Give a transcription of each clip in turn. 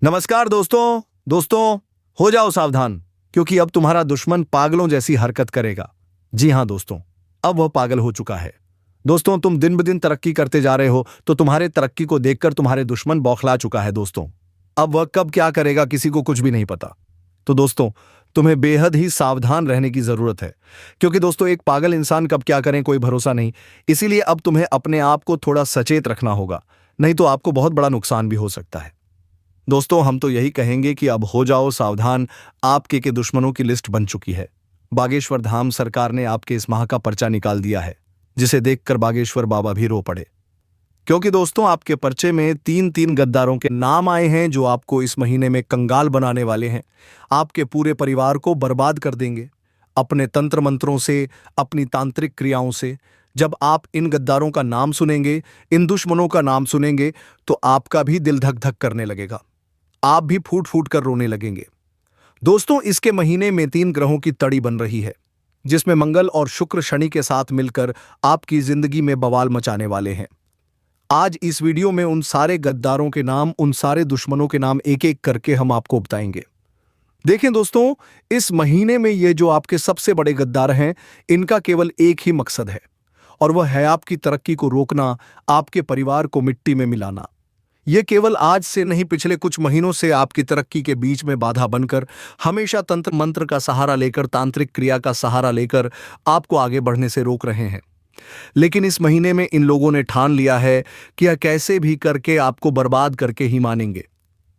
नमस्कार दोस्तों दोस्तों हो जाओ सावधान, क्योंकि अब तुम्हारा दुश्मन पागलों जैसी हरकत करेगा। जी हां दोस्तों, अब वह पागल हो चुका है। दोस्तों, तुम दिन ब दिन तरक्की करते जा रहे हो, तो तुम्हारे तरक्की को देखकर तुम्हारे दुश्मन बौखला चुका है दोस्तों। अब वह कब क्या करेगा किसी को कुछ भी नहीं पता। तो दोस्तों, तुम्हें बेहद ही सावधान रहने की जरूरत है, क्योंकि दोस्तों एक पागल इंसान कब क्या करें कोई भरोसा नहीं। इसीलिए अब तुम्हें अपने आप को थोड़ा सचेत रखना होगा, नहीं तो आपको बहुत बड़ा नुकसान भी हो सकता है। दोस्तों, हम तो यही कहेंगे कि अब हो जाओ सावधान। आपके के दुश्मनों की लिस्ट बन चुकी है। बागेश्वर धाम सरकार ने आपके इस माह का पर्चा निकाल दिया है, जिसे देखकर बागेश्वर बाबा भी रो पड़े। क्योंकि दोस्तों आपके पर्चे में तीन तीन गद्दारों के नाम आए हैं, जो आपको इस महीने में कंगाल बनाने वाले हैं। आपके पूरे परिवार को बर्बाद कर देंगे अपने तंत्र मंत्रों से, अपनी तांत्रिक क्रियाओं से। जब आप इन गद्दारों का नाम सुनेंगे, इन दुश्मनों का नाम सुनेंगे, तो आपका भी दिल धक धक करने लगेगा। आप भी फूट फूट कर रोने लगेंगे। दोस्तों, इसके महीने में 3 ग्रहों की तड़ी बन रही है, जिसमें मंगल और शुक्र शनि के साथ मिलकर आपकी जिंदगी में बवाल मचाने वाले हैं। आज इस वीडियो में उन सारे गद्दारों के नाम, उन सारे दुश्मनों के नाम एक एक करके हम आपको बताएंगे। देखें दोस्तों, इस महीने में ये जो आपके सबसे बड़े गद्दार हैं, इनका केवल एक ही मकसद है, और वह है आपकी तरक्की को रोकना, आपके परिवार को मिट्टी में मिलाना। ये केवल आज से नहीं, पिछले कुछ महीनों से आपकी तरक्की के बीच में बाधा बनकर, हमेशा तंत्र मंत्र का सहारा लेकर, तांत्रिक क्रिया का सहारा लेकर आपको आगे बढ़ने से रोक रहे हैं। लेकिन इस महीने में इन लोगों ने ठान लिया है कि यह कैसे भी करके आपको बर्बाद करके ही मानेंगे।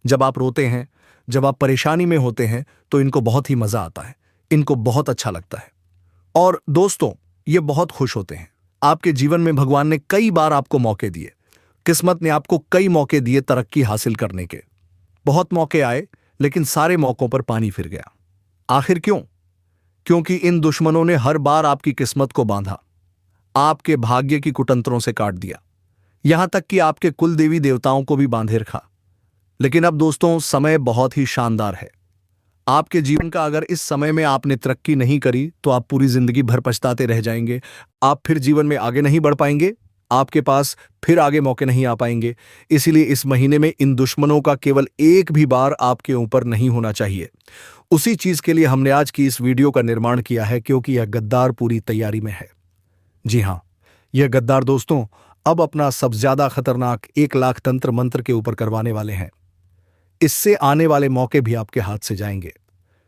जब आप रोते हैं, जब आप परेशानी में होते हैं, तो इनको बहुत ही मजा आता है, इनको बहुत अच्छा लगता है। और दोस्तों, ये बहुत खुश होते हैं। आपके जीवन में भगवान ने कई बार आपको मौके दिए, किस्मत ने आपको कई मौके दिए तरक्की हासिल करने के। बहुत मौके आए, लेकिन सारे मौकों पर पानी फिर गया। आखिर क्यों? क्योंकि इन दुश्मनों ने हर बार आपकी किस्मत को बांधा, आपके भाग्य की कुतंत्रों से काट दिया, यहां तक कि आपके कुल देवी देवताओं को भी बांधे रखा। लेकिन अब दोस्तों, समय बहुत ही शानदार है आपके जीवन का। अगर इस समय में आपने तरक्की नहीं करी, तो आप पूरी जिंदगी भर पछताते रह जाएंगे। आप फिर जीवन में आगे नहीं बढ़ पाएंगे, आपके पास फिर आगे मौके नहीं आ पाएंगे। इसीलिए इस महीने में इन दुश्मनों का केवल एक भी बार आपके ऊपर नहीं होना चाहिए। उसी चीज के लिए हमने आज की इस वीडियो का निर्माण किया है, क्योंकि यह गद्दार पूरी तैयारी में है। जी हां, यह गद्दार दोस्तों अब अपना सबसे ज्यादा खतरनाक 1 लाख तंत्र मंत्र के ऊपर करवाने वाले हैं। इससे आने वाले मौके भी आपके हाथ से जाएंगे,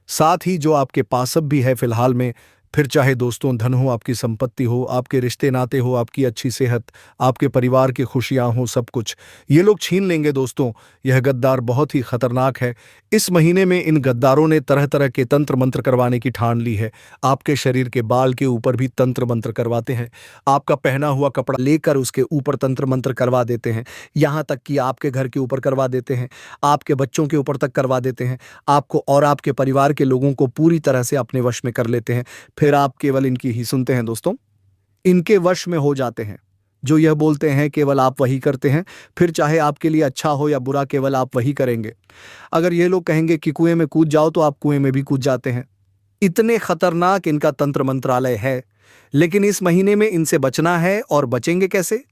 साथ ही जो आपके पास अब भी है फिलहाल में, फिर चाहे दोस्तों धन हो, आपकी संपत्ति हो, आपके रिश्ते नाते हो, आपकी अच्छी सेहत, आपके परिवार की खुशियां हो, सब कुछ ये लोग छीन लेंगे। दोस्तों, यह गद्दार बहुत ही खतरनाक है। इस महीने में इन गद्दारों ने तरह तरह के तंत्र मंत्र करवाने की ठान ली है। आपके शरीर के बाल के ऊपर भी तंत्र मंत्र करवाते हैं, आपका पहना हुआ कपड़ा लेकर उसके ऊपर तंत्र मंत्र करवा देते हैं, यहां तक कि आपके घर के ऊपर करवा देते हैं, आपके बच्चों के ऊपर तक करवा देते हैं। आपको और आपके परिवार के लोगों को पूरी तरह से अपने वश में कर लेते हैं। फिर आप केवल इनकी ही सुनते हैं दोस्तों, इनके वश में हो जाते हैं। जो यह बोलते हैं केवल आप वही करते हैं। फिर चाहे आपके लिए अच्छा हो या बुरा, केवल आप वही करेंगे। अगर ये लोग कहेंगे कि कुएं में कूद जाओ, तो आप कुएं में भी कूद जाते हैं। इतने खतरनाक इनका तंत्र मंत्रालय है। लेकिन इस महीने में इनसे बचना है, और बचेंगे कैसे?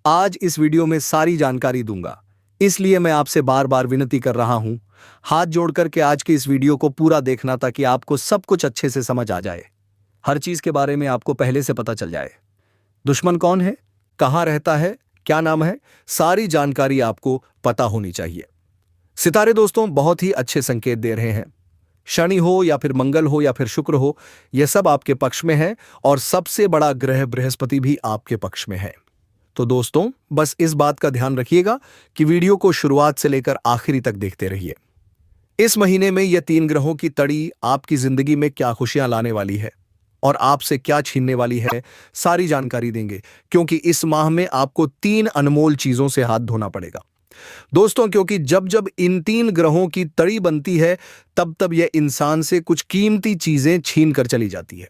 आज इस वीडियो में सारी जानकारी दूंगा। इसलिए मैं आपसे बार बार विनती कर रहा हूं, हाथ जोड़ करके आज के इस वीडियो को पूरा देखना, ताकि आपको सब कुछ अच्छे से समझ आ जाए। हर चीज के बारे में आपको पहले से पता चल जाए। दुश्मन कौन है, कहां रहता है, क्या नाम है, सारी जानकारी आपको पता होनी चाहिए। सितारे दोस्तों बहुत ही अच्छे संकेत दे रहे हैं। शनि हो या फिर मंगल हो या फिर शुक्र हो, यह सब आपके पक्ष में है, और सबसे बड़ा ग्रह बृहस्पति भी आपके पक्ष में है। तो दोस्तों, बस इस बात का ध्यान रखिएगा कि वीडियो को शुरुआत से लेकर आखिरी तक देखते रहिए। इस महीने में यह 3 ग्रहों की तड़ी आपकी जिंदगी में क्या खुशियां लाने वाली है और आपसे क्या छीनने वाली है, सारी जानकारी देंगे। क्योंकि इस माह में आपको 3 अनमोल चीजों से हाथ धोना पड़ेगा दोस्तों। क्योंकि जब जब इन 3 ग्रहों की तड़ी बनती है, तब तब यह इंसान से कुछ कीमती चीजें छीन कर चली जाती है।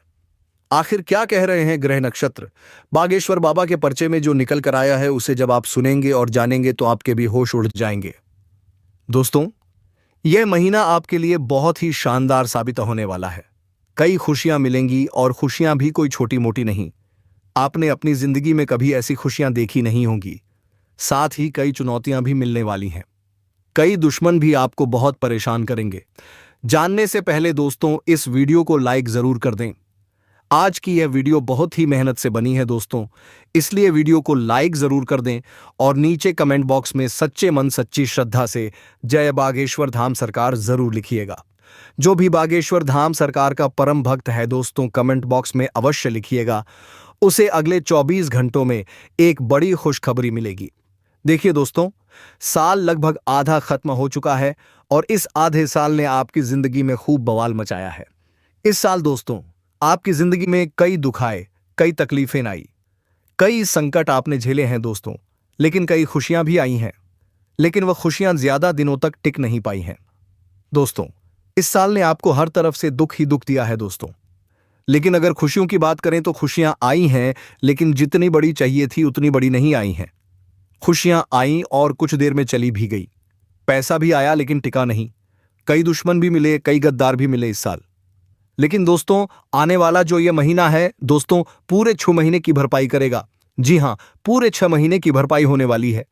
आखिर क्या कह रहे हैं ग्रह नक्षत्र? बागेश्वर बाबा के पर्चे में जो निकल कर आया है, उसे जब आप सुनेंगे और जानेंगे, तो आपके भी होश उड़ जाएंगे। दोस्तों, यह महीना आपके लिए बहुत ही शानदार साबित होने वाला है। कई खुशियां मिलेंगी, और खुशियां भी कोई छोटी मोटी नहीं। आपने अपनी जिंदगी में कभी ऐसी खुशियां देखी नहीं होंगी। साथ ही कई चुनौतियां भी मिलने वाली हैं। कई दुश्मन भी आपको बहुत परेशान करेंगे। जानने से पहले दोस्तों इस वीडियो को लाइक जरूर कर दें। आज की यह वीडियो बहुत ही मेहनत से बनी है दोस्तों, इसलिए वीडियो को लाइक जरूर कर दें और नीचे कमेंट बॉक्स में सच्चे मन सच्ची श्रद्धा से जय बागेश्वर धाम सरकार जरूर लिखिएगा। जो भी बागेश्वर धाम सरकार का परम भक्त है दोस्तों, कमेंट बॉक्स में अवश्य लिखिएगा, उसे अगले 24 घंटों में एक बड़ी खुशखबरी मिलेगी। देखिए दोस्तों, साल लगभग आधा खत्म हो चुका है और इस आधे साल ने आपकी जिंदगी में खूब बवाल मचाया है। इस साल दोस्तों आपकी जिंदगी में कई दुख आए, कई तकलीफें आई, कई संकट आपने झेले हैं दोस्तों, लेकिन कई खुशियां भी आई हैं, लेकिन वह खुशियां ज्यादा दिनों तक टिक नहीं पाई हैं। दोस्तों इस साल ने आपको हर तरफ से दुख ही दुख दिया है दोस्तों, लेकिन अगर खुशियों की बात करें तो खुशियां आई हैं, लेकिन जितनी बड़ी चाहिए थी उतनी बड़ी नहीं आई हैं। खुशियां आईं और कुछ देर में चली भी गई। पैसा भी आया लेकिन टिका नहीं। कई दुश्मन भी मिले, कई गद्दार भी मिले इस साल। लेकिन दोस्तों आने वाला जो ये महीना है दोस्तों, पूरे 6 महीने की भरपाई करेगा। जी हां, पूरे 6 महीने की भरपाई होने वाली है।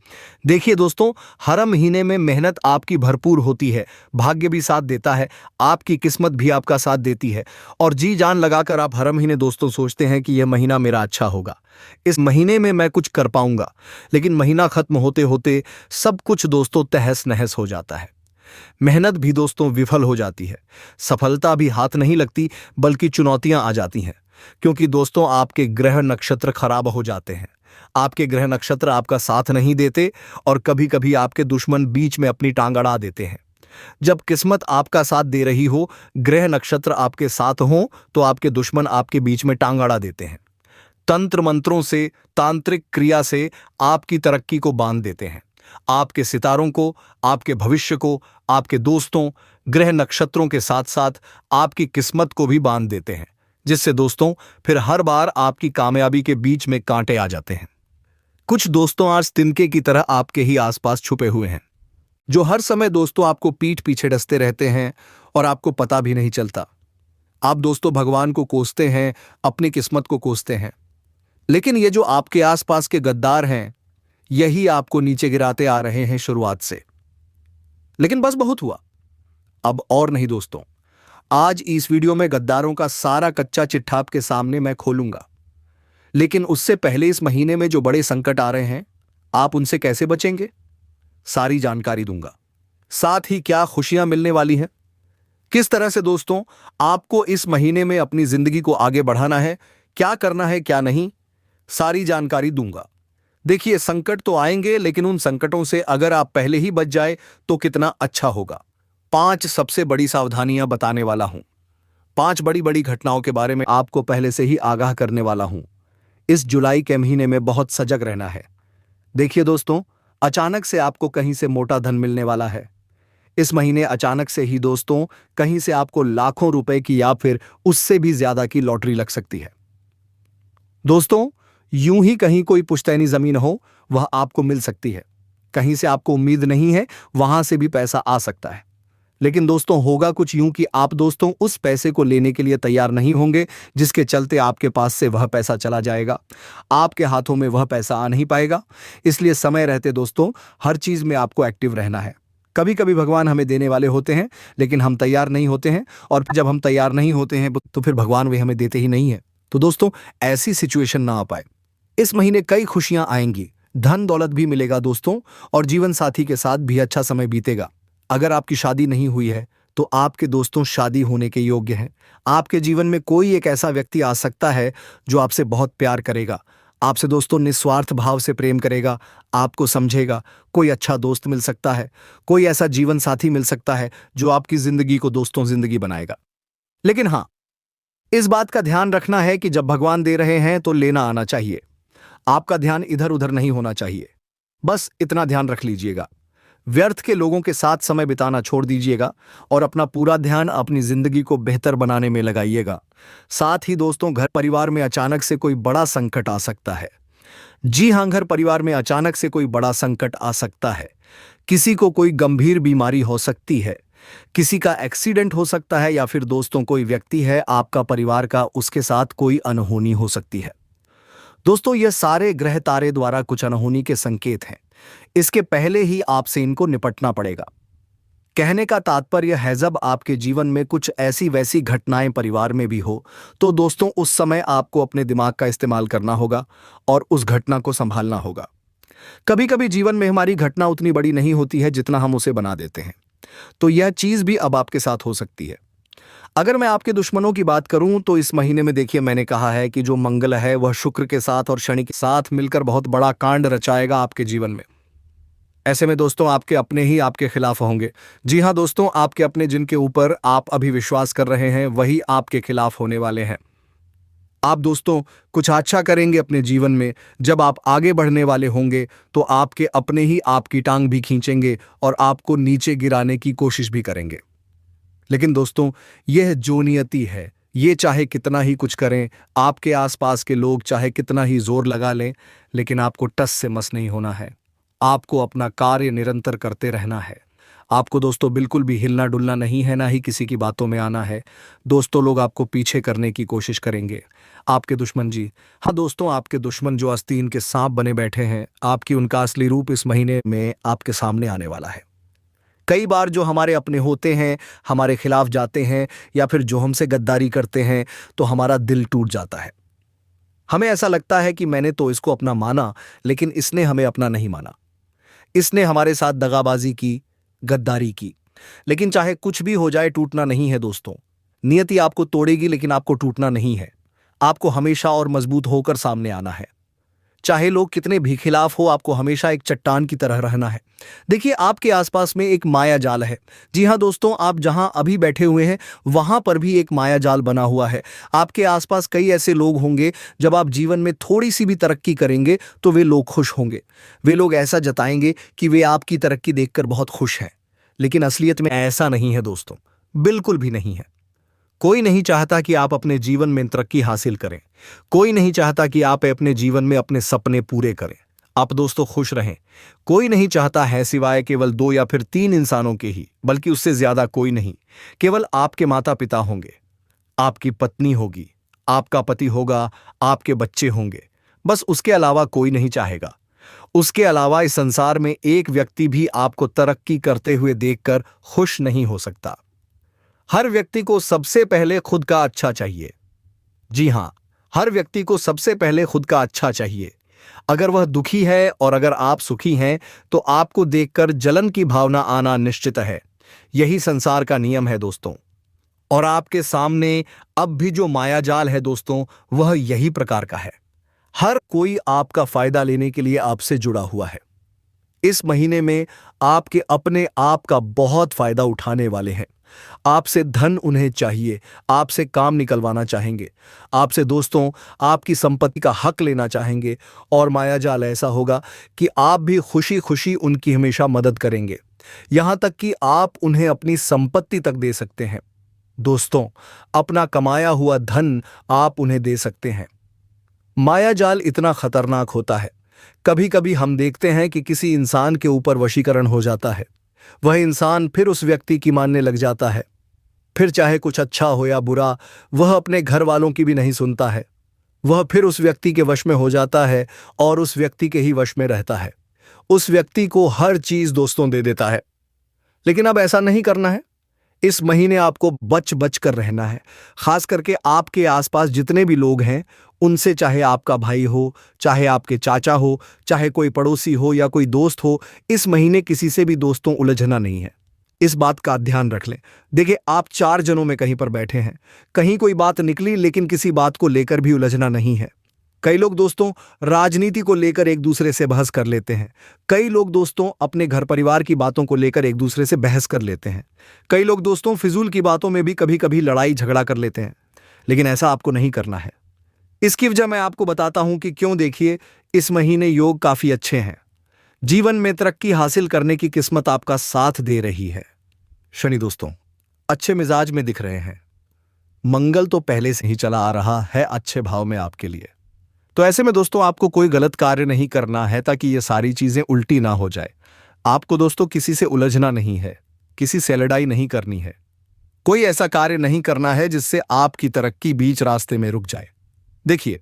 देखिए दोस्तों, हर महीने में मेहनत आपकी भरपूर होती है, भाग्य भी साथ देता है, आपकी किस्मत भी आपका साथ देती है और जी जान लगाकर आप हर महीने दोस्तों सोचते हैं कि यह महीना मेरा अच्छा होगा, इस महीने में मैं कुछ कर पाऊंगा। लेकिन महीना खत्म होते होते सब कुछ दोस्तों तहस नहस हो जाता है। मेहनत भी दोस्तों विफल हो जाती है, सफलता भी हाथ नहीं लगती, बल्कि चुनौतियां आ जाती हैं। क्योंकि दोस्तों आपके ग्रह नक्षत्र खराब हो जाते हैं, आपके ग्रह नक्षत्र आपका साथ नहीं देते और कभी कभी आपके दुश्मन बीच में अपनी टांग अड़ा देते हैं। जब किस्मत आपका साथ दे रही हो, ग्रह नक्षत्र आपके साथ हो, तो आपके दुश्मन आपके बीच में टांग अड़ा देते हैं। तंत्र मंत्रों से, तांत्रिक क्रिया से आपकी तरक्की को बांध देते हैं। आपके सितारों को, आपके भविष्य को, आपके दोस्तों, ग्रह नक्षत्रों के साथ साथ आपकी किस्मत को भी बांध देते हैं, जिससे दोस्तों फिर हर बार आपकी कामयाबी के बीच में कांटे आ जाते हैं। कुछ दोस्तों आज तिनके की तरह आपके ही आसपास छुपे हुए हैं, जो हर समय दोस्तों आपको पीठ पीछे डसते रहते हैं और आपको पता भी नहीं चलता। आप दोस्तों भगवान को कोसते हैं, अपनी किस्मत को कोसते हैं, लेकिन ये जो आपके आसपास के गद्दार हैं यही आपको नीचे गिराते आ रहे हैं शुरुआत से। लेकिन बस बहुत हुआ, अब और नहीं दोस्तों। आज इस वीडियो में गद्दारों का सारा कच्चा चिट्ठा आपके सामने मैं खोलूंगा, लेकिन उससे पहले इस महीने में जो बड़े संकट आ रहे हैं आप उनसे कैसे बचेंगे, सारी जानकारी दूंगा। साथ ही क्या खुशियां मिलने वाली हैं, किस तरह से दोस्तों आपको इस महीने में अपनी जिंदगी को आगे बढ़ाना है, क्या करना है क्या नहीं, सारी जानकारी दूंगा। देखिए संकट तो आएंगे, लेकिन उन संकटों से अगर आप पहले ही बच जाए तो कितना अच्छा होगा। 5 सबसे बड़ी सावधानियां बताने वाला हूं। 5 बड़ी बड़ी घटनाओं के बारे में आपको पहले से ही आगाह करने वाला हूं। इस जुलाई के महीने में बहुत सजग रहना है। देखिए दोस्तों, अचानक से आपको कहीं से मोटा धन मिलने वाला है। इस महीने अचानक से ही दोस्तों कहीं से आपको लाखों रुपए की या फिर उससे भी ज्यादा की लॉटरी लग सकती है। दोस्तों यूं ही कहीं कोई पुश्तैनी जमीन हो, वह आपको मिल सकती है। कहीं से आपको उम्मीद नहीं है, वहां से भी पैसा आ सकता है। लेकिन दोस्तों होगा कुछ यूं कि आप दोस्तों उस पैसे को लेने के लिए तैयार नहीं होंगे, जिसके चलते आपके पास से वह पैसा चला जाएगा, आपके हाथों में वह पैसा आ नहीं पाएगा। इसलिए समय रहते दोस्तों हर चीज में आपको एक्टिव रहना है। कभी कभी भगवान हमें देने वाले होते हैं, लेकिन हम तैयार नहीं होते हैं, और जब हम तैयार नहीं होते हैं तो फिर भगवान वे हमें देते ही नहीं है। तो दोस्तों ऐसी सिचुएशन ना आ पाए। इस महीने कई खुशियां आएंगी, धन दौलत भी मिलेगा दोस्तों, और जीवन साथी के साथ भी अच्छा समय बीतेगा। अगर आपकी शादी नहीं हुई है तो आपके दोस्तों शादी होने के योग्य हैं। आपके जीवन में कोई एक ऐसा व्यक्ति आ सकता है जो आपसे बहुत प्यार करेगा, आपसे दोस्तों निस्वार्थ भाव से प्रेम करेगा, आपको समझेगा। कोई अच्छा दोस्त मिल सकता है, कोई ऐसा जीवन साथी मिल सकता है जो आपकी जिंदगी को दोस्तों जिंदगी बनाएगा। लेकिन हाँ, इस बात का ध्यान रखना है कि जब भगवान दे रहे हैं तो लेना आना चाहिए। आपका ध्यान इधर उधर नहीं होना चाहिए, बस इतना ध्यान रख लीजिएगा। व्यर्थ के लोगों के साथ समय बिताना छोड़ दीजिएगा और अपना पूरा ध्यान अपनी जिंदगी को बेहतर बनाने में लगाइएगा। साथ ही दोस्तों घर परिवार में अचानक से कोई बड़ा संकट आ सकता है। जी हां, घर परिवार में अचानक से कोई बड़ा संकट आ सकता है। किसी को कोई गंभीर बीमारी हो सकती है, किसी का एक्सीडेंट हो सकता है, या फिर दोस्तों कोई व्यक्ति है आपका परिवार का, उसके साथ कोई अनहोनी हो सकती है। दोस्तों ये सारे ग्रह तारे द्वारा कुछ अनहोनी के संकेत हैं। इसके पहले ही आपसे इनको निपटना पड़ेगा। कहने का तात्पर्य है जब आपके जीवन में कुछ ऐसी वैसी घटनाएं परिवार में भी हो तो दोस्तों उस समय आपको अपने दिमाग का इस्तेमाल करना होगा और उस घटना को संभालना होगा। कभी कभी जीवन में हमारी घटना उतनी बड़ी नहीं होती है जितना हम उसे बना देते हैं, तो यह चीज भी अब आपके साथ हो सकती है। अगर मैं आपके दुश्मनों की बात करूं तो इस महीने में देखिए मैंने कहा है कि जो मंगल है वह शुक्र के साथ और शनि के साथ मिलकर बहुत बड़ा कांड रचाएगा आपके जीवन में। ऐसे में दोस्तों आपके अपने ही आपके खिलाफ होंगे। जी हाँ दोस्तों, आपके अपने जिनके ऊपर आप अभी विश्वास कर रहे हैं वही आपके खिलाफ होने वाले हैं। आप दोस्तों कुछ अच्छा करेंगे अपने जीवन में, जब आप आगे बढ़ने वाले होंगे तो आपके अपने ही आपकी टांग भी खींचेंगे और आपको नीचे गिराने की कोशिश भी करेंगे। लेकिन दोस्तों यह जो नियति है, ये चाहे कितना ही कुछ करें, आपके आसपास के लोग चाहे कितना ही जोर लगा लें, लेकिन आपको टस से मस नहीं होना है। आपको अपना कार्य निरंतर करते रहना है। आपको दोस्तों बिल्कुल भी हिलना डुलना नहीं है, ना ही किसी की बातों में आना है। दोस्तों लोग आपको पीछे करने की कोशिश करेंगे, आपके दुश्मन जी। हाँ दोस्तों, आपके दुश्मन जो आस्तीन के सांप बने बैठे हैं, आपकी उनका असली रूप इस महीने में आपके सामने आने वाला है। कई बार जो हमारे अपने होते हैं हमारे खिलाफ जाते हैं या फिर जो हमसे गद्दारी करते हैं तो हमारा दिल टूट जाता है। हमें ऐसा लगता है कि मैंने तो इसको अपना माना, लेकिन इसने हमें अपना नहीं माना। इसने हमारे साथ दगाबाजी की, गद्दारी की। लेकिन चाहे कुछ भी हो जाए, टूटना नहीं है दोस्तों। नियति आपको तोड़ेगी लेकिन आपको टूटना नहीं है। आपको हमेशा और मजबूत होकर सामने आना है। चाहे लोग कितने भी खिलाफ हो, आपको हमेशा एक चट्टान की तरह रहना है। देखिए आपके आसपास में एक माया जाल है। जी हाँ दोस्तों, आप जहां अभी बैठे हुए हैं वहां पर भी एक माया जाल बना हुआ है। आपके आसपास कई ऐसे लोग होंगे, जब आप जीवन में थोड़ी सी भी तरक्की करेंगे तो वे लोग खुश होंगे। वे लोग ऐसा जताएंगे कि वे आपकी तरक्की देखकर बहुत खुश हैं, लेकिन असलियत में ऐसा नहीं है दोस्तों, बिल्कुल भी नहीं है। कोई नहीं चाहता कि आप अपने जीवन में तरक्की हासिल करें। कोई नहीं चाहता कि आप अपने जीवन में अपने सपने पूरे करें। आप दोस्तों खुश रहें। कोई नहीं चाहता है सिवाय केवल 2 या फिर 3 इंसानों के ही, बल्कि उससे ज्यादा कोई नहीं। केवल आपके माता पिता होंगे, आपकी पत्नी होगी, आपका पति होगा, आपके बच्चे होंगे। बस उसके अलावा कोई नहीं चाहेगा। उसके अलावा इस संसार में एक व्यक्ति भी आपको तरक्की करते हुए देखकर खुश नहीं हो सकता। हर व्यक्ति को सबसे पहले खुद का अच्छा चाहिए। जी हां, हर व्यक्ति को सबसे पहले खुद का अच्छा चाहिए। अगर वह दुखी है और अगर आप सुखी हैं तो आपको देखकर जलन की भावना आना निश्चित है। यही संसार का नियम है दोस्तों। और आपके सामने अब भी जो मायाजाल है दोस्तों, वह यही प्रकार का है। हर कोई आपका फायदा लेने के लिए आपसे जुड़ा हुआ है। इस महीने में आपके अपने आप का बहुत फायदा उठाने वाले हैं। आपसे धन उन्हें चाहिए, आपसे काम निकलवाना चाहेंगे, आपसे दोस्तों आपकी संपत्ति का हक लेना चाहेंगे। और मायाजाल ऐसा होगा कि आप भी खुशी खुशी उनकी हमेशा मदद करेंगे, यहां तक कि आप उन्हें अपनी संपत्ति तक दे सकते हैं। दोस्तों अपना कमाया हुआ धन आप उन्हें दे सकते हैं। मायाजाल इतना खतरनाक होता है। कभी कभी हम देखते हैं कि किसी इंसान के ऊपर वशीकरण हो जाता है। वह इंसान फिर उस व्यक्ति की मानने लग जाता है। फिर चाहे कुछ अच्छा हो या बुरा, वह अपने घर वालों की भी नहीं सुनता है। वह फिर उस व्यक्ति के वश में हो जाता है और उस व्यक्ति के ही वश में रहता है। उस व्यक्ति को हर चीज दोस्तों दे देता है। लेकिन अब ऐसा नहीं करना है। इस महीने आपको बच बच कर रहना है। खास करके आपके आसपास जितने भी लोग हैं उनसे, चाहे आपका भाई हो, चाहे आपके चाचा हो, चाहे कोई पड़ोसी हो या कोई दोस्त हो, इस महीने किसी से भी दोस्तों उलझना नहीं है। इस बात का ध्यान रख लें। देखिए आप 4 जनों में कहीं पर बैठे हैं, कहीं कोई बात निकली, लेकिन किसी बात को लेकर भी उलझना नहीं है। कई लोग दोस्तों राजनीति को लेकर एक दूसरे से बहस कर लेते हैं। कई लोग दोस्तों अपने घर परिवार की बातों को लेकर एक दूसरे से बहस कर लेते हैं। कई लोग दोस्तों फिजूल की बातों में भी कभी कभी लड़ाई झगड़ा कर लेते हैं। लेकिन ऐसा आपको नहीं करना है। इसकी वजह मैं आपको बताता हूं कि क्यों। देखिए इस महीने योग काफी अच्छे हैं। जीवन में तरक्की हासिल करने की किस्मत आपका साथ दे रही है। शनि दोस्तों अच्छे मिजाज में दिख रहे हैं। मंगल तो पहले से ही चला आ रहा है अच्छे भाव में आपके लिए। तो ऐसे में दोस्तों आपको कोई गलत कार्य नहीं करना है ताकि ये सारी चीजें उल्टी ना हो जाए। आपको दोस्तों किसी से उलझना नहीं है, किसी से लड़ाई नहीं करनी है, कोई ऐसा कार्य नहीं करना है जिससे आपकी तरक्की बीच रास्ते में रुक जाए। देखिए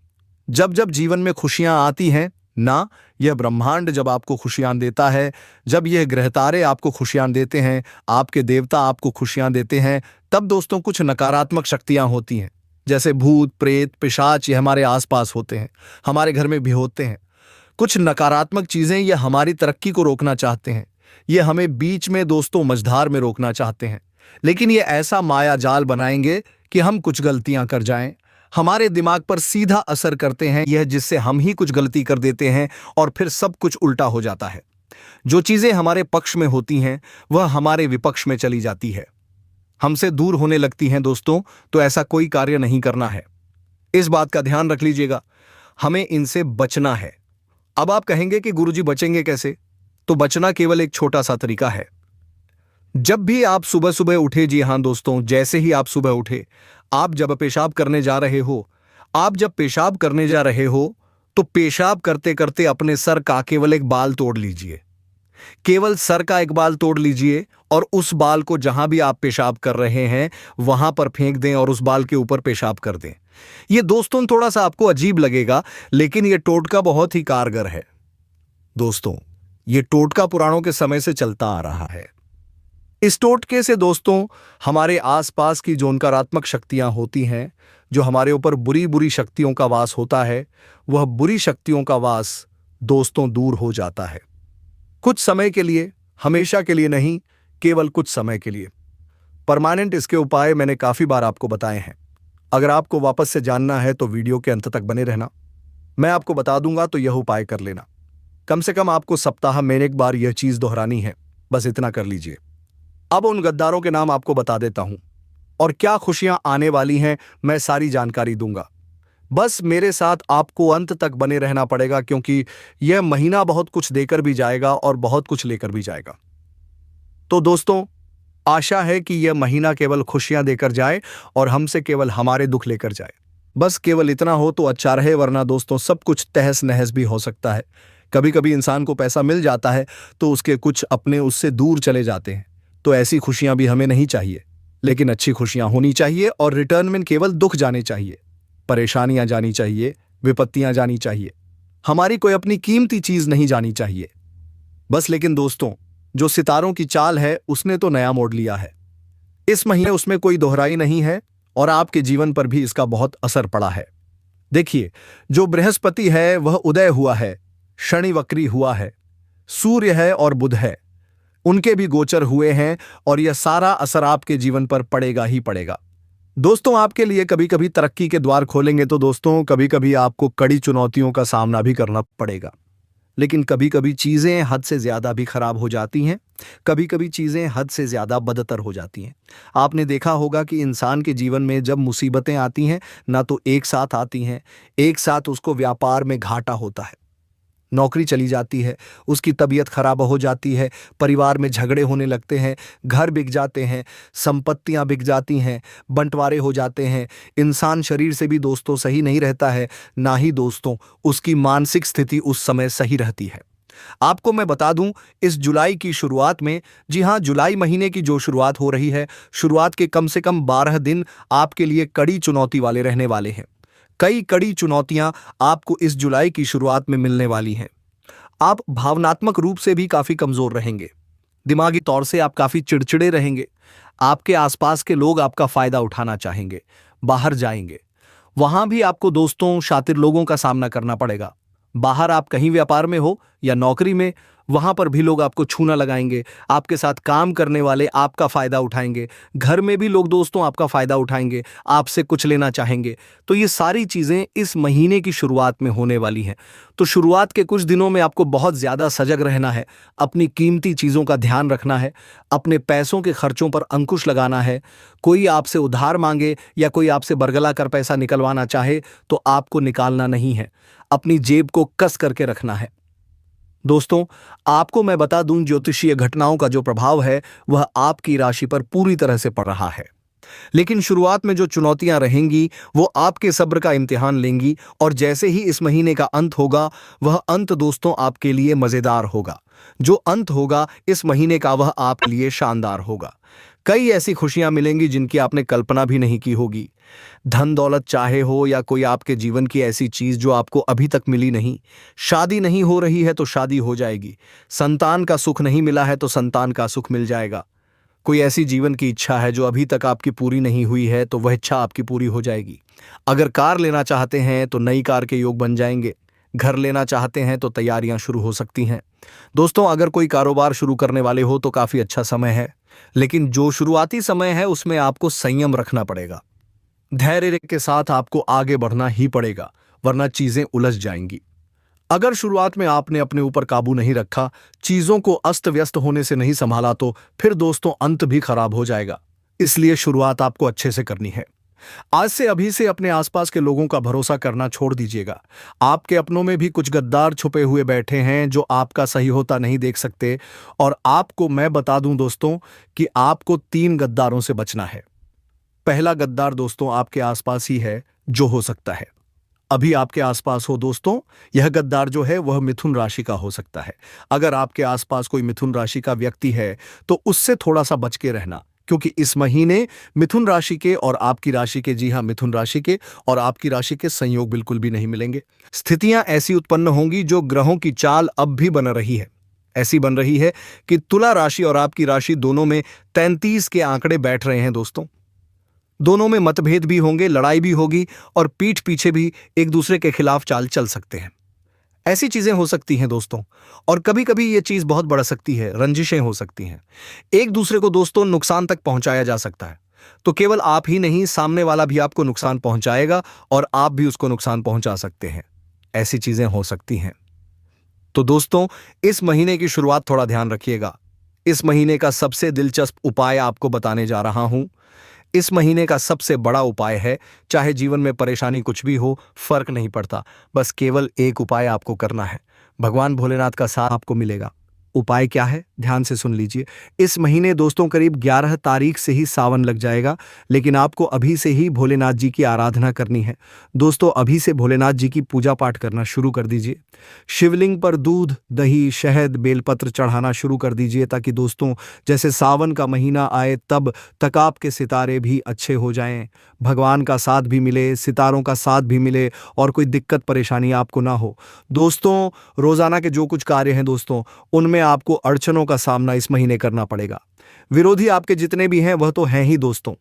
जब जब जीवन में खुशियां आती हैं ना, यह ब्रह्मांड जब आपको खुशियां देता है, जब यह ग्रह तारे आपको खुशियां देते हैं, आपके देवता आपको खुशियां देते हैं, तब दोस्तों कुछ नकारात्मक शक्तियां होती हैं, जैसे भूत प्रेत पिशाच, ये हमारे आसपास होते हैं, हमारे घर में भी होते हैं। कुछ नकारात्मक चीजें ये हमारी तरक्की को रोकना चाहते हैं, ये हमें बीच में दोस्तों मझधार में रोकना चाहते हैं, लेकिन ये ऐसा माया जाल बनाएंगे कि हम कुछ गलतियां कर जाएं, हमारे दिमाग पर सीधा असर करते हैं यह, जिससे हम ही कुछ गलती कर देते हैं और फिर सब कुछ उल्टा हो जाता है। जो चीजें हमारे पक्ष में होती हैं वह हमारे विपक्ष में चली जाती है, हमसे दूर होने लगती हैं दोस्तों। तो ऐसा कोई कार्य नहीं करना है, इस बात का ध्यान रख लीजिएगा, हमें इनसे बचना है। अब आप कहेंगे कि गुरुजी बचेंगे कैसे? तो बचना केवल एक छोटा सा तरीका है। जब भी आप सुबह सुबह उठे, जी हां दोस्तों, जैसे ही आप सुबह उठे, आप जब पेशाब करने जा रहे हो, आप जब पेशाब करने जा रहे हो तो पेशाब करते करते अपने सर का केवल एक बाल तोड़ लीजिए, केवल सर का एक बाल तोड़ लीजिए और उस बाल को जहां भी आप पेशाब कर रहे हैं वहां पर फेंक दें और उस बाल के ऊपर पेशाब कर दें। यह दोस्तों थोड़ा सा आपको अजीब लगेगा, लेकिन यह टोटका बहुत ही कारगर है। दोस्तों, यह टोटका पुराणों के समय से चलता आ रहा है। इस टोटके से दोस्तों हमारे आसपास की जो नकारात्मक शक्तियां होती हैं, जो हमारे ऊपर बुरी बुरी शक्तियों का वास होता है, वह बुरी शक्तियों का वास दोस्तों दूर हो जाता है। कुछ समय के लिए, हमेशा के लिए नहीं, केवल कुछ समय के लिए। परमानेंट इसके उपाय मैंने काफी बार आपको बताए हैं। अगर आपको वापस से जानना है तो वीडियो के अंत तक बने रहना, मैं आपको बता दूंगा, तो यह उपाय कर लेना। कम से कम आपको सप्ताह में एक बार यह चीज दोहरानी है, बस इतना कर लीजिए। अब उन गद्दारों के नाम आपको बता देता हूं और क्या खुशियां आने वाली हैं मैं सारी जानकारी दूंगा। बस मेरे साथ आपको अंत तक बने रहना पड़ेगा, क्योंकि यह महीना बहुत कुछ देकर भी जाएगा और बहुत कुछ लेकर भी जाएगा। तो दोस्तों, आशा है कि यह महीना केवल खुशियां देकर जाए और हमसे केवल हमारे दुख लेकर जाए। बस केवल इतना हो तो अच्छा रहे, वरना दोस्तों सब कुछ तहस नहस भी हो सकता है। कभी कभी इंसान को पैसा मिल जाता है तो उसके कुछ अपने उससे दूर चले जाते हैं, तो ऐसी खुशियां भी हमें नहीं चाहिए। लेकिन अच्छी खुशियां होनी चाहिए और रिटर्न में केवल दुख जाने चाहिए, परेशानियां जानी चाहिए, विपत्तियां जानी चाहिए, हमारी कोई अपनी कीमती चीज नहीं जानी चाहिए। बस लेकिन दोस्तों, जो सितारों की चाल है उसने तो नया मोड़ लिया है। इस महीने उसमें कोई दोहराई नहीं है और आपके जीवन पर भी इसका बहुत असर पड़ा है। देखिए, जो बृहस्पति है वह उदय हुआ है, शनि वक्री हुआ है, सूर्य है और बुध है, उनके भी गोचर हुए हैं और यह सारा असर आपके जीवन पर पड़ेगा ही पड़ेगा। दोस्तों, आपके लिए कभी कभी तरक्की के द्वार खोलेंगे, तो दोस्तों कभी कभी आपको कड़ी चुनौतियों का सामना भी करना पड़ेगा। लेकिन कभी कभी चीजें हद से ज्यादा भी खराब हो जाती हैं, कभी कभी चीजें हद से ज्यादा बदतर हो जाती हैं। आपने देखा होगा कि इंसान के जीवन में जब मुसीबतें आती हैं, ना तो एक साथ आती हैं, एक साथ उसको व्यापार में घाटा होता है, नौकरी चली जाती है, उसकी तबीयत खराब हो जाती है, परिवार में झगड़े होने लगते हैं, घर बिक जाते हैं, संपत्तियां बिक जाती हैं, बंटवारे हो जाते हैं। इंसान शरीर से भी दोस्तों सही नहीं रहता है, ना ही दोस्तों उसकी मानसिक स्थिति उस समय सही रहती है। आपको मैं बता दूं, इस जुलाई की शुरुआत में, जी हां, जुलाई महीने की जो शुरुआत हो रही है, शुरुआत के कम से कम 12 दिन आपके लिए कड़ी चुनौती वाले रहने वाले हैं। कई कड़ी चुनौतियां आपको इस जुलाई की शुरुआत में मिलने वाली हैं। आप भावनात्मक रूप से भी काफी कमजोर रहेंगे, दिमागी तौर से आप काफी चिड़चिड़े रहेंगे, आपके आसपास के लोग आपका फायदा उठाना चाहेंगे, बाहर जाएंगे, वहां भी आपको दोस्तों शातिर लोगों का सामना करना पड़ेगा। बाहर आप कहीं व्यापार में हो या नौकरी में, वहां पर भी लोग आपको छूना लगाएंगे, आपके साथ काम करने वाले आपका फायदा उठाएंगे, घर में भी लोग दोस्तों आपका फायदा उठाएंगे, आपसे कुछ लेना चाहेंगे। तो ये सारी चीजें इस महीने की शुरुआत में होने वाली हैं। तो शुरुआत के कुछ दिनों में आपको बहुत ज्यादा सजग रहना है, अपनी कीमती चीजों का ध्यान रखना है, अपने पैसों के खर्चों पर अंकुश लगाना है। कोई आपसे उधार मांगे या कोई आपसे बरगला कर पैसा निकलवाना चाहे तो आपको निकालना नहीं है, अपनी जेब को कस करके रखना है। दोस्तों, आपको मैं बता दूं, ज्योतिषीय घटनाओं का जो प्रभाव है वह आपकी राशि पर पूरी तरह से पड़ रहा है। लेकिन शुरुआत में जो चुनौतियां रहेंगी वो आपके सब्र का इम्तिहान लेंगी, और जैसे ही इस महीने का अंत होगा, वह अंत दोस्तों आपके लिए मजेदार होगा। जो अंत होगा इस महीने का वह आपके लिए शानदार होगा। कई ऐसी खुशियां मिलेंगी जिनकी आपने कल्पना भी नहीं की होगी। धन दौलत चाहे हो या कोई आपके जीवन की ऐसी चीज जो आपको अभी तक मिली नहीं, शादी नहीं हो रही है तो शादी हो जाएगी, संतान का सुख नहीं मिला है तो संतान का सुख मिल जाएगा, कोई ऐसी जीवन की इच्छा है जो अभी तक आपकी पूरी नहीं हुई है तो वह इच्छा आपकी पूरी हो जाएगी। अगर कार लेना चाहते हैं तो नई कार के योग बन जाएंगे। घर लेना चाहते हैं तो तैयारियां शुरू हो सकती हैं। दोस्तों, अगर कोई कारोबार शुरू करने वाले हो तो काफी अच्छा समय है, लेकिन जो शुरुआती समय है उसमें आपको संयम रखना पड़ेगा। धैर्य के साथ आपको आगे बढ़ना ही पड़ेगा, वरना चीजें उलझ जाएंगी। अगर शुरुआत में आपने अपने ऊपर काबू नहीं रखा, चीजों को अस्त व्यस्त होने से नहीं संभाला तो फिर दोस्तों अंत भी खराब हो जाएगा। इसलिए शुरुआत आपको अच्छे से करनी है। आज से अभी से अपने आसपास के लोगों का भरोसा करना छोड़ दीजिएगा। आपके अपनों में भी कुछ गद्दार छुपे हुए बैठे हैं जो आपका सही होता नहीं देख सकते। और आपको मैं बता दूं दोस्तों कि आपको 3 गद्दारों से बचना है। पहला गद्दार दोस्तों आपके आसपास ही है, जो हो सकता है अभी आपके आसपास हो। दोस्तों, यह गद्दार जो है वह मिथुन राशि का हो सकता है। अगर आपके आसपास कोई मिथुन राशि का व्यक्ति है तो उससे थोड़ा सा बच के रहना, क्योंकि इस महीने मिथुन राशि के और आपकी राशि के, जी हां, मिथुन राशि के और आपकी राशि के संयोग बिल्कुल भी नहीं मिलेंगे। स्थितियां ऐसी उत्पन्न होंगी जो ग्रहों की चाल अब भी बन रही है। ऐसी बन रही है कि तुला राशि और आपकी राशि दोनों में 33 के आंकड़े बैठ रहे हैं। दोस्तों, दोनों में मतभेद भी होंगे, लड़ाई भी होगी और पीठ पीछे भी एक दूसरे के खिलाफ चाल चल सकते हैं। ऐसी चीजें हो सकती हैं दोस्तों। और कभी कभी ये चीज बहुत बढ़ सकती है, रंजिशें हो सकती हैं। एक दूसरे को दोस्तों नुकसान तक पहुंचाया जा सकता है। तो केवल आप ही नहीं, सामने वाला भी आपको नुकसान पहुंचाएगा और आप भी उसको नुकसान पहुंचा सकते हैं। ऐसी चीजें हो सकती हैं। तो दोस्तों, इस महीने की शुरुआत थोड़ा ध्यान रखिएगा। इस महीने का सबसे दिलचस्प उपाय आपको बताने जा रहा हूं। इस महीने का सबसे बड़ा उपाय है, चाहे जीवन में परेशानी कुछ भी हो, फर्क नहीं पड़ता, बस केवल एक उपाय आपको करना है। भगवान भोलेनाथ का साथ आपको मिलेगा। उपाय क्या है, ध्यान से सुन लीजिए। इस महीने दोस्तों करीब 11 तारीख से ही सावन लग जाएगा, लेकिन आपको अभी से ही भोलेनाथ जी की आराधना करनी है। दोस्तों, अभी से भोलेनाथ जी की पूजा पाठ करना शुरू कर दीजिए। शिवलिंग पर दूध, दही, शहद, बेलपत्र चढ़ाना शुरू कर दीजिए, ताकि दोस्तों जैसे सावन का महीना आए तब तक आपके सितारे भी अच्छे हो जाएं, भगवान का साथ भी मिले, सितारों का साथ भी मिले और कोई दिक्कत परेशानी आपको ना हो। दोस्तों, रोजाना के जो कुछ कार्य हैं दोस्तों, उनमें आपको अड़चनों का सामना इस महीने करना पड़ेगा। विरोधी आपके जितने भी हैं वह तो हैं ही दोस्तों।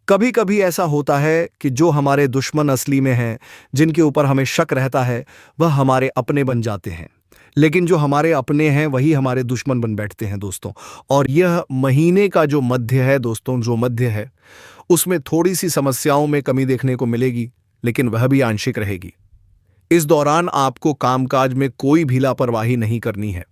कभी कभी ऐसा होता है कि जो हमारे दुश्मन असली में हैं, जिनके ऊपर हमें शक रहता है, वह हमारे अपने बन जाते हैं। लेकिन जो हमारे अपने हैं वही हमारे दुश्मन बन बैठते हैं दोस्तों। और यह महीने का जो मध्य है दोस्तों, जो मध्य है, उसमें थोड़ी सी समस्याओं में कमी देखने को मिलेगी, लेकिन वह भी आंशिक रहेगी। इस दौरान आपको कामकाज में कोई भी लापरवाही नहीं करनी है।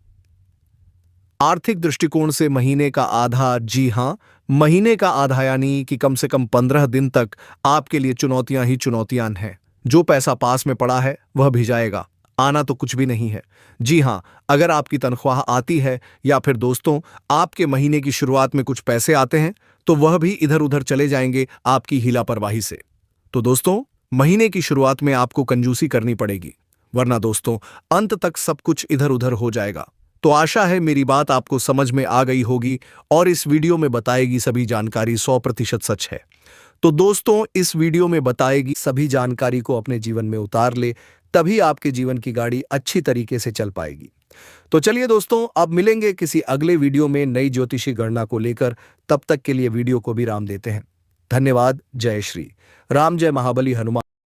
आर्थिक दृष्टिकोण से महीने का आधा, जी हां, महीने का आधा यानी कि कम से कम 15 दिन तक आपके लिए चुनौतियां ही चुनौतियां हैं। जो पैसा पास में पड़ा है वह भी जाएगा, आना तो कुछ भी नहीं है। जी हां, अगर आपकी तनख्वाह आती है या फिर दोस्तों आपके महीने की शुरुआत में कुछ पैसे आते हैं तो वह भी इधर उधर चले जाएंगे आपकी ही लापरवाही से। तो दोस्तों, महीने की शुरुआत में आपको कंजूसी करनी पड़ेगी, वरना दोस्तों अंत तक सब कुछ इधर उधर हो जाएगा। तो आशा है मेरी बात आपको समझ में आ गई होगी और इस वीडियो में बताएगी सभी जानकारी 100% सच है। तो दोस्तों, इस वीडियो में बताएगी सभी जानकारी को अपने जीवन में उतार ले, तभी आपके जीवन की गाड़ी अच्छी तरीके से चल पाएगी। तो चलिए दोस्तों, अब मिलेंगे किसी अगले वीडियो में नई ज्योतिषी गणना को लेकर। तब तक के लिए वीडियो को विराम देते हैं। धन्यवाद। जय श्री राम, जय महाबली हनुमान।